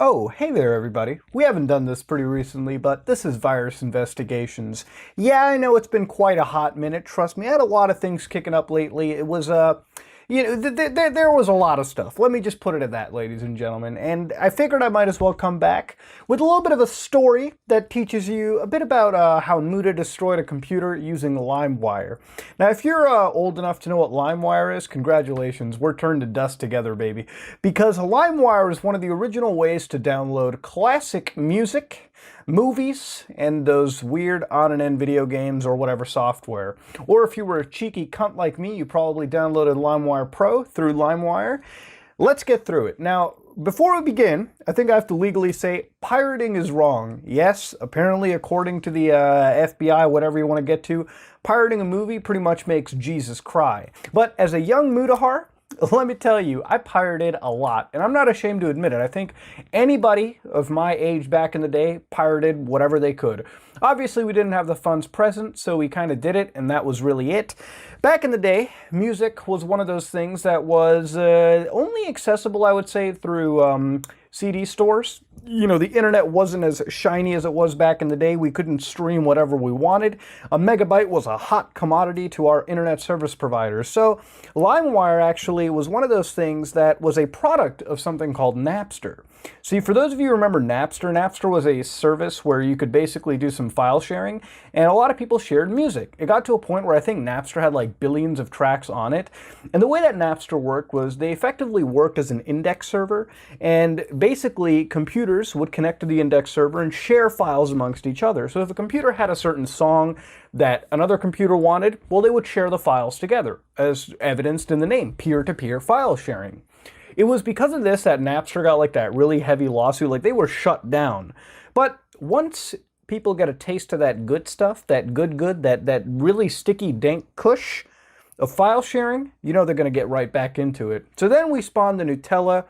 Oh, hey there everybody. We haven't done this pretty recently, but this is Virus Investigations. Yeah, I know it's been quite a hot minute. Trust me, I had a lot of things kicking up lately. It was, there was a lot of stuff. Let me just put it at that, ladies and gentlemen. And I figured I might as well come back with a little bit of a story that teaches you a bit about how Muta destroyed a computer using LimeWire. Now, if you're old enough to know what LimeWire is, congratulations, we're turned to dust together, baby. Because LimeWire is one of the original ways to download classic music, movies, and those weird on-and-end video games or whatever software. Or if you were a cheeky cunt like me, you probably downloaded LimeWire Pro through LimeWire. Let's get through it. Now, before we begin, I think I have to legally say pirating is wrong. Yes, apparently according to the FBI, whatever you want to get to, pirating a movie pretty much makes Jesus cry. But as a young Mutahar, let me tell you, I pirated a lot, and I'm not ashamed to admit it. I think anybody of my age back in the day pirated whatever they could. Obviously, we didn't have the funds present, so we kind of did it, and that was really it. Back in the day, music was one of those things that was only accessible, I would say, through CD stores. You know, the internet wasn't as shiny as it was back in the day. We couldn't stream whatever we wanted. A megabyte was a hot commodity to our internet service providers. So LimeWire actually was one of those things that was a product of something called Napster. See, for those of you who remember Napster, Napster was a service where you could basically do some file sharing, and a lot of people shared music. It got to a point where I think Napster had like billions of tracks on it, and the way that Napster worked was they effectively worked as an index server, and basically computers would connect to the index server and share files amongst each other. So if a computer had a certain song that another computer wanted, well, they would share the files together, as evidenced in the name, peer-to-peer file sharing. It was because of this that Napster got like that really heavy lawsuit, like they were shut down. But once people get a taste of that good stuff, that that really sticky dank kush of file sharing, you know they're going to get right back into it. So then we spawned the Nutella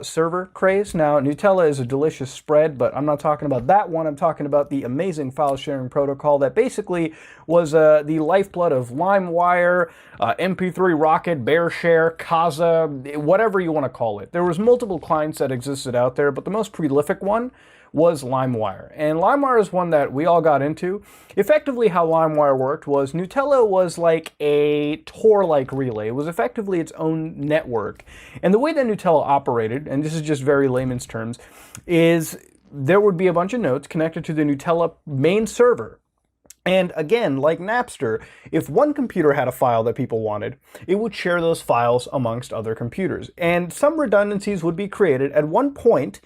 server craze. Now, Nutella is a delicious spread, but I'm not talking about that one. I'm talking about the amazing file sharing protocol that basically was the lifeblood of LimeWire, MP3 Rocket, BearShare, Kazaa, whatever you want to call it. There was multiple clients that existed out there, but the most prolific one was LimeWire. And LimeWire is one that we all got into. Effectively, how LimeWire worked was Nutella was like a Tor-like relay. It was effectively its own network. And the way that Nutella operated, and this is just very layman's terms, is there would be a bunch of nodes connected to the Nutella main server. And again, like Napster, if one computer had a file that people wanted, it would share those files amongst other computers. And some redundancies would be created. At one point,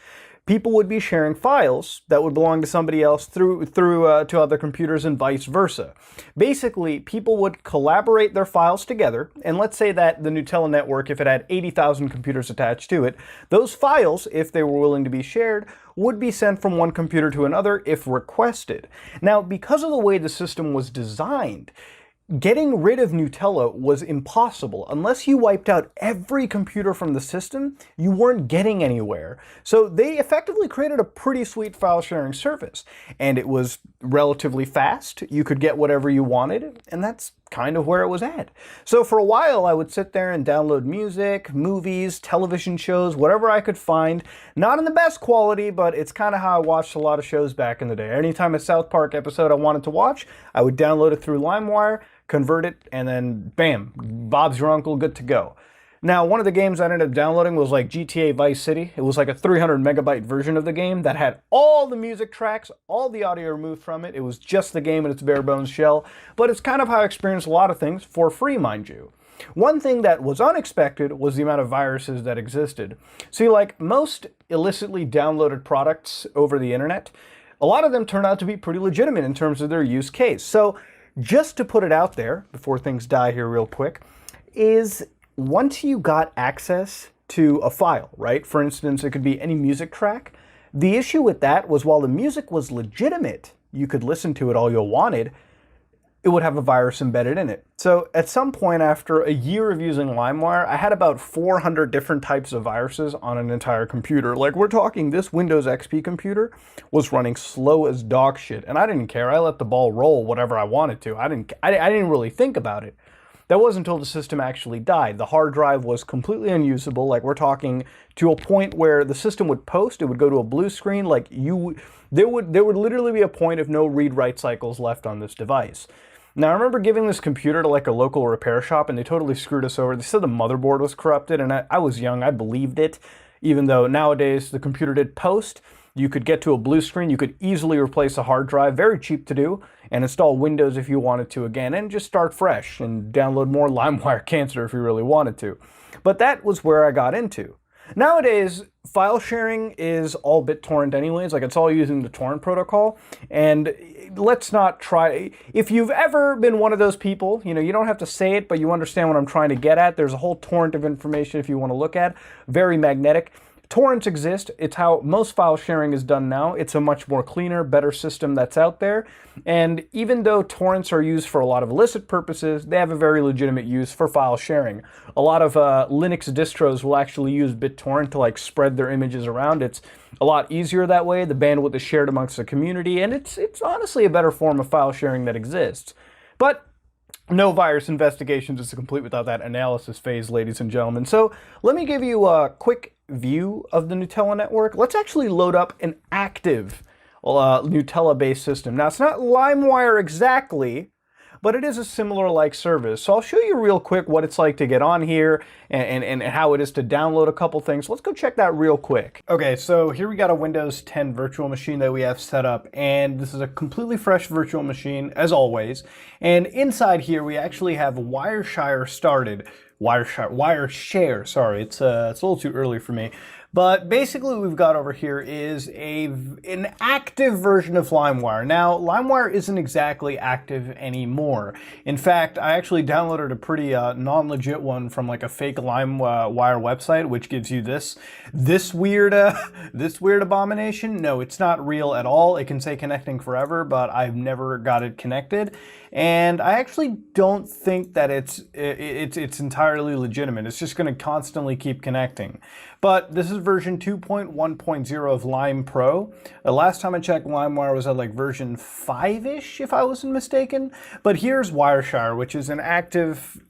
people would be sharing files that would belong to somebody else through to other computers and vice versa. Basically, people would collaborate their files together, and let's say that the Nutella network, if it had 80,000 computers attached to it, those files, if they were willing to be shared, would be sent from one computer to another if requested. Now, because of the way the system was designed, getting rid of Nutella was impossible. Unless you wiped out every computer from the system, you weren't getting anywhere. So they effectively created a pretty sweet file sharing service. And it was relatively fast. You could get whatever you wanted, and that's kind of where it was at. So for a while, I would sit there and download music, movies, television shows, whatever I could find. Not in the best quality, but it's kind of how I watched a lot of shows back in the day. Anytime a South Park episode I wanted to watch, I would download it through LimeWire, convert it, and then bam, Bob's your uncle, good to go. Now, one of the games I ended up downloading was like GTA Vice City. It was like a 300 megabyte version of the game that had all the music tracks, all the audio removed from it. It was just the game in its bare bones shell, but it's kind of how I experienced a lot of things for free, mind you. One thing that was unexpected was the amount of viruses that existed. See, like most illicitly downloaded products over the internet, a lot of them turned out to be pretty legitimate in terms of their use case. So just to put it out there, before things die here real quick, is once you got access to a file, right? For instance, it could be any music track. The issue with that was while the music was legitimate, you could listen to it all you wanted, it would have a virus embedded in it. So at some point after a year of using LimeWire, I had about 400 different types of viruses on an entire computer. Like we're talking, this Windows XP computer was running slow as dog shit, and I didn't care. I let the ball roll whatever I wanted to. I didn't really think about it. That wasn't until the system actually died. The hard drive was completely unusable. Like, we're talking to a point where the system would post, it would go to a blue screen. Like, there would literally be a point of no read-write cycles left on this device. Now, I remember giving this computer to like a local repair shop, and they totally screwed us over. They said the motherboard was corrupted, and I was young, I believed it, even though nowadays the computer did post. You could get to a blue screen, you could easily replace a hard drive, very cheap to do, and install Windows if you wanted to again, and just start fresh and download more LimeWire Cancer if you really wanted to. But that was where I got into. Nowadays, file sharing is all BitTorrent anyways, like it's all using the torrent protocol, and let's not try, if you've ever been one of those people, you know, you don't have to say it, but you understand what I'm trying to get at. There's a whole torrent of information if you want to look at, very magnetic. Torrents exist. It's how most file sharing is done now. It's a much more cleaner, better system that's out there. And even though torrents are used for a lot of illicit purposes, they have a very legitimate use for file sharing. A lot of Linux distros will actually use BitTorrent to like spread their images around. It's a lot easier that way. The bandwidth is shared amongst the community, and it's honestly a better form of file sharing that exists. But no virus investigations is complete without that analysis phase, ladies and gentlemen. So let me give you a quick view of the Gnutella network. Let's actually load up an active Gnutella-based system. Now, it's not LimeWire exactly, but it is a similar like service. So I'll show you real quick what it's like to get on here and how it is to download a couple things. Let's go check that real quick. Okay, so here we got a Windows 10 virtual machine that we have set up, and this is a completely fresh virtual machine, as always. And inside here, we actually have Wireshare started. Wireshare, sorry, it's a little too early for me. But basically what we've got over here is an active version of LimeWire. Now, LimeWire isn't exactly active anymore. In fact, I actually downloaded a pretty non-legit one from like a fake LimeWire website, which gives you this weird abomination. No, it's not real at all. It can say connecting forever, but I've never got it connected. And I actually don't think that it's entirely legitimate. It's just going to constantly keep connecting. But this is version 2.1.0 of Lime Pro. Last time I checked, LimeWire was at like version 5-ish, if I wasn't mistaken. But here's Wireshare, which is an active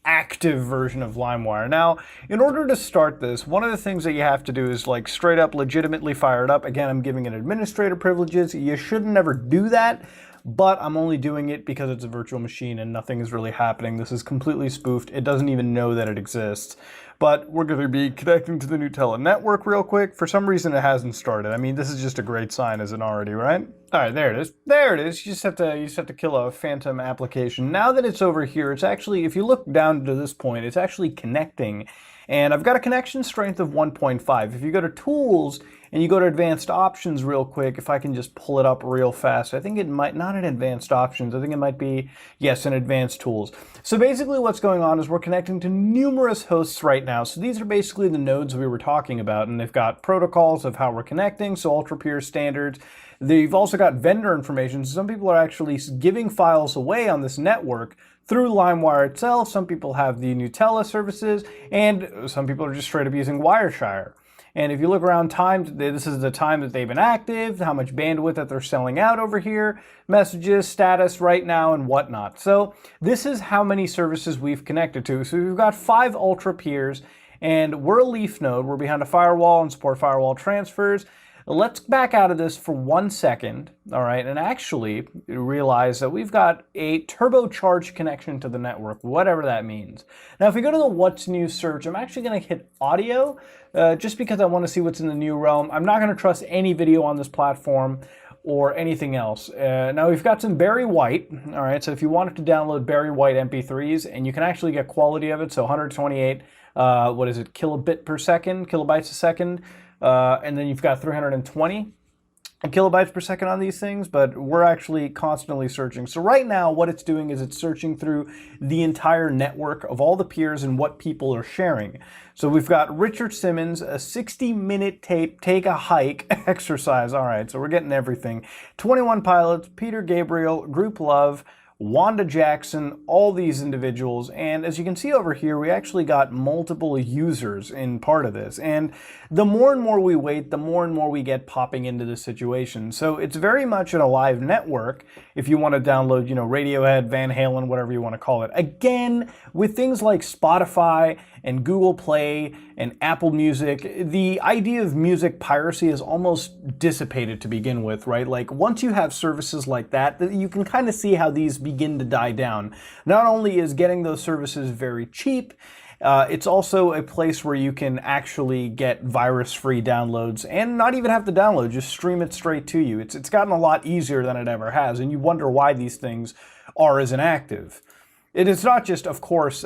version of LimeWire. Now, in order to start this, one of the things that you have to do is like straight up legitimately fire it up. Again, I'm giving it administrator privileges. You should never do that, but I'm only doing it because it's a virtual machine and nothing is really happening. This is completely spoofed. It doesn't even know that it exists. But we're going to be connecting to the Gnutella network real quick. For some reason, it hasn't started. I mean, this is just a great sign, isn't it already, right? All right, there it is. There it is. You just have to kill a phantom application. Now that it's over here, it's actually, if you look down to this point, it's actually connecting. And I've got a connection strength of 1.5. If you go to Tools and you go to Advanced Options real quick, if I can just pull it up real fast, I think it might, not in Advanced Options, I think it might be, yes, in Advanced Tools. So basically what's going on is we're connecting to numerous hosts right now. So these are basically the nodes we were talking about, and they've got protocols of how we're connecting, so ultra-pure standards. They've also got vendor information. So some people are actually giving files away on this network through LimeWire itself. Some people have the Gnutella services, and some people are just straight up using Wireshare. And if you look around time, this is the time that they've been active, how much bandwidth that they're selling out over here, messages, status right now, and whatnot. So this is how many services we've connected to. So we've got 5 ultra peers, and we're a leaf node. We're behind a firewall and support firewall transfers. Let's back out of this for 1 second, all right, and actually realize that we've got a turbocharged connection to the network, whatever that means. Now, if we go to the What's New search, I'm actually going to hit audio just because I want to see what's in the new realm. I'm not going to trust any video on this platform or anything else. Now, we've got some Barry White, all right, so if you wanted to download Barry White MP3s, and you can actually get quality of it, so 128, kilobytes a second, and then you've got 320 kilobytes per second on these things, but we're actually constantly searching. So right now, what it's doing is it's searching through the entire network of all the peers and what people are sharing. So we've got Richard Simmons, a 60-minute tape, take a hike exercise. All right, so we're getting everything. 21 Pilots, Peter Gabriel, Group Love, Wanda Jackson, all these individuals. And as you can see over here, we actually got multiple users in part of this. And the more and more we wait, the more and more we get popping into this situation. So it's very much an alive network if you want to download, Radiohead, Van Halen, whatever you want to call it. Again, with things like Spotify and Google Play and Apple Music, the idea of music piracy is almost dissipated to begin with, right? Like once you have services like that, you can kind of see how these begin to die down. Not only is getting those services very cheap, it's also a place where you can actually get virus-free downloads and not even have to download, just stream it straight to you. It's gotten a lot easier than it ever has, and you wonder why these things are as inactive. It is not just, of course,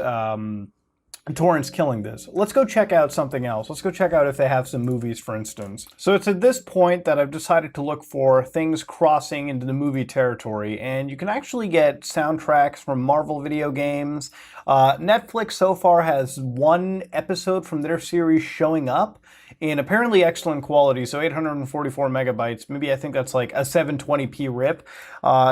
torrents killing this. Let's go check out something else. Let's go check out if they have some movies, for instance. So it's at this point that I've decided to look for things crossing into the movie territory, and you can actually get soundtracks from Marvel video games. Netflix so far has one episode from their series showing up in apparently excellent quality, so 844 megabytes. Maybe I think that's like a 720p rip.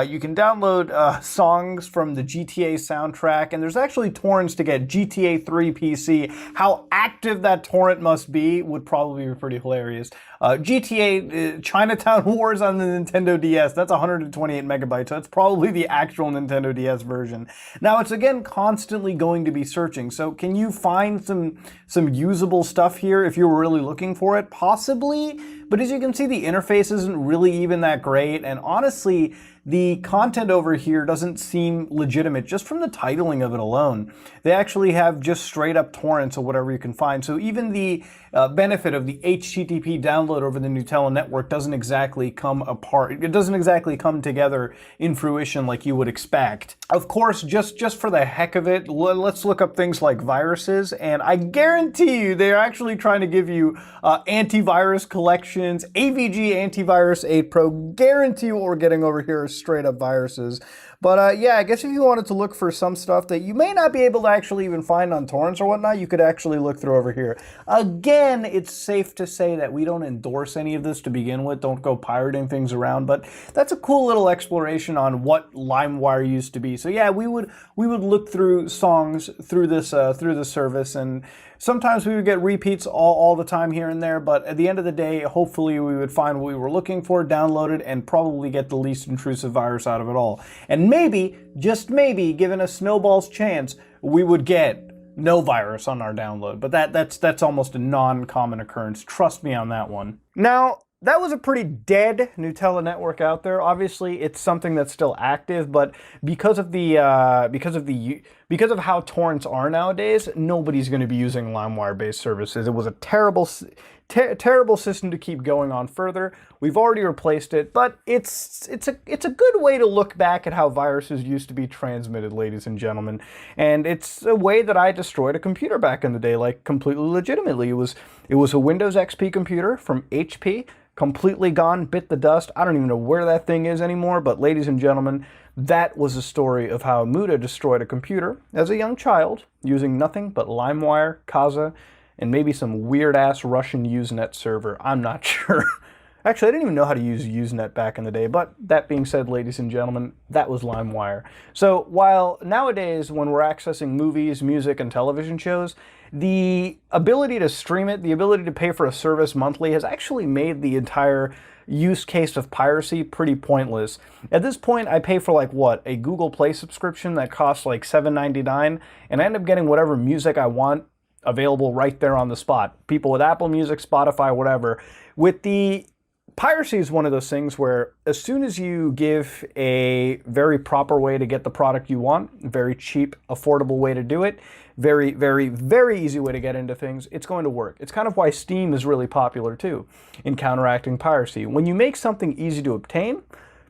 You can download songs from the GTA soundtrack, and there's actually torrents to get GTA 3 PC. How active that torrent must be would probably be pretty hilarious. GTA Chinatown Wars on the Nintendo DS, that's 128 megabytes, so that's probably the actual Nintendo DS version. Now, it's again constantly going to be searching, so can you find some usable stuff here if you were really looking for it? Possibly, but as you can see, the interface isn't really even that great, and honestly, the content over here doesn't seem legitimate just from the titling of it alone. They actually have just straight up torrents of whatever you can find. So even the benefit of the HTTP download over the Nutella network doesn't exactly come apart. It doesn't exactly come together in fruition like you would expect. Of course, just for the heck of it, let's look up things like viruses, and I guarantee you they're actually trying to give you antivirus collections, AVG Antivirus 8 Pro. Guarantee you what we're getting over here is straight up viruses. But yeah, I guess if you wanted to look for some stuff that you may not be able to actually even find on torrents or whatnot, you could actually look through over here. Again, it's safe to say that we don't endorse any of this to begin with. Don't go pirating things around, but that's a cool little exploration on what LimeWire used to be. So yeah, we would look through songs through this service, and sometimes we would get repeats all the time here and there, but at the end of the day, hopefully we would find what we were looking for, download it, and probably get the least intrusive virus out of it all. And maybe, just maybe, given a snowball's chance, we would get no virus on our download. But that's almost a non-common occurrence. Trust me on that one. Now, that was a pretty dead Nutella network out there. Obviously, it's something that's still active, but because of how torrents are nowadays, nobody's going to be using LimeWire-based services. It was a terrible system to keep going on further. We've already replaced it, but it's a good way to look back at how viruses used to be transmitted, ladies and gentlemen. And it's a way that I destroyed a computer back in the day, like completely legitimately. It was a Windows XP computer from HP. Completely gone, bit the dust. I don't even know where that thing is anymore, but ladies and gentlemen, that was a story of how Muta destroyed a computer as a young child using nothing but LimeWire, Kazaa, and maybe some weird-ass Russian Usenet server. I'm not sure. Actually, I didn't even know how to use Usenet back in the day, but that being said, ladies and gentlemen, that was LimeWire. So while nowadays when we're accessing movies, music, and television shows, the ability to stream it, the ability to pay for a service monthly has actually made the entire use case of piracy pretty pointless. At this point, I pay for like what, a Google Play subscription that costs like $7.99, and I end up getting whatever music I want available right there on the spot. People with Apple Music, Spotify, whatever. With the piracy is one of those things where as soon as you give a very proper way to get the product you want, very cheap, affordable way to do it, very, very, very easy way to get into things, it's going to work. It's kind of why Steam is really popular too in counteracting piracy. When you make something easy to obtain,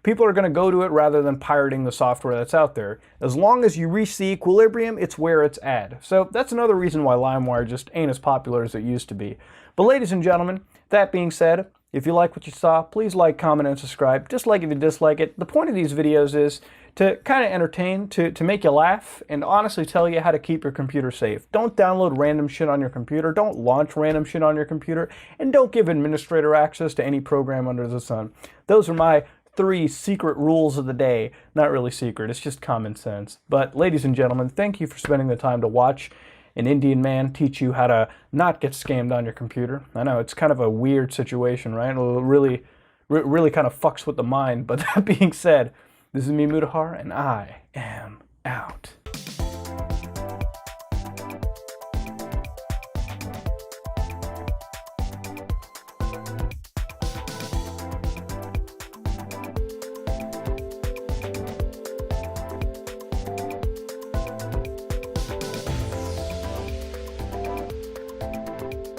people are going to go to it rather than pirating the software that's out there. As long as you reach the equilibrium, it's where it's at. So that's another reason why LimeWire just ain't as popular as it used to be. But ladies and gentlemen, that being said, if you like what you saw, please like, comment, and subscribe. Dislike if you dislike it. The point of these videos is to kind of entertain, to make you laugh, and honestly tell you how to keep your computer safe. Don't download random shit on your computer, don't launch random shit on your computer, and don't give administrator access to any program under the sun. Those are my 3 secret rules of the day. Not really secret, it's just common sense. But ladies and gentlemen, thank you for spending the time to watch an Indian man teach you how to not get scammed on your computer. I know, it's kind of a weird situation, right? It really kind of fucks with the mind. But that being said, this is me, Mutahar, and I am out.